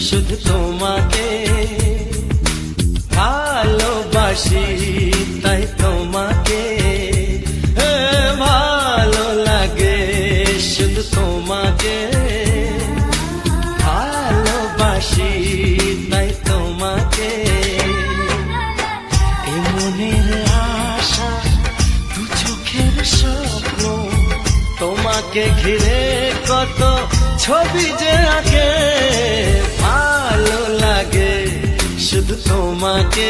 শুধু তোমাকে ভালোবাসি, তাই তোমাকে ভালো লাগে, শুধু তোমাকে ভালোবাসি, তাই তোমাকে। এ মনের আশা, দু চোখের স্বপ্ন, তোমাকে ঘিরে কত ছবি যে আঁকে, ভালো লাগে, শুধু তোমাকে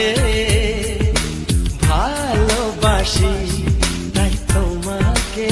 ভালোবাসি, তাই তোমাকে।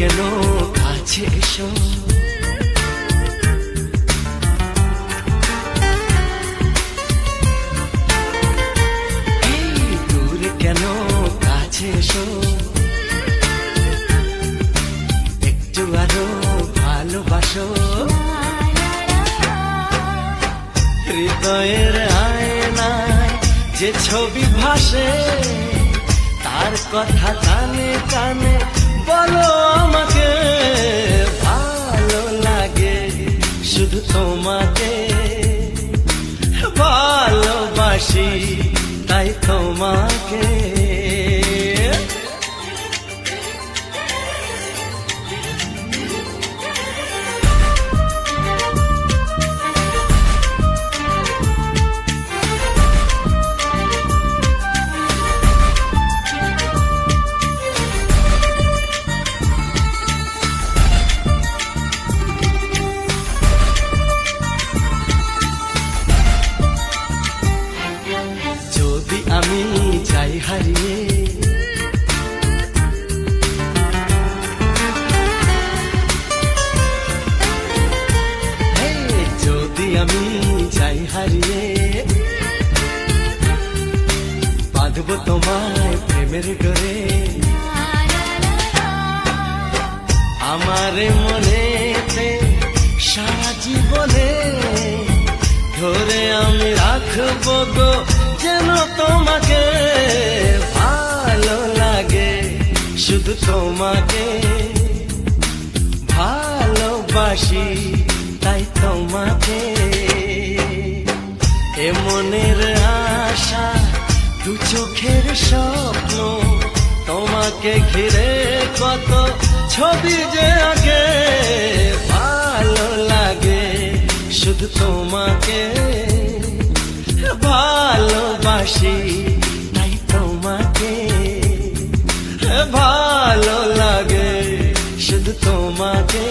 কেন কাছে এসো, দূরে কেন কাছে এসো, একটু আরো ভালোবাসো। হৃদয়ের আয়নায় যে ছবি ভাসে, তার কথা কানে কানে বলো আমাকে, ভালো লাগে, শুধু তোমাকে ভালোবাসি, তাই তোমাকে। যদি আমি যাই হারিয়ে, যদি আমি যাই হারিয়ে, বাঁধব তোমায় প্রেমের ডোরে, আমার মনেতে সারা জীবনে ধরে আমি রাখবো গো, যেন তোমাকে ভালো লাগে, শুধু তোমাকে ভালোবাসি, তাই তোমাকে। এ মনের আশা, দু চোখের স্বপ্ন, তোমাকে ঘিরে কত ছবি যে আঁকে, ভালো লাগে, শুধু তোমাকে ভালোবাসি, তাই তোমাকে ভালো লাগে, শুধু তোমাকে।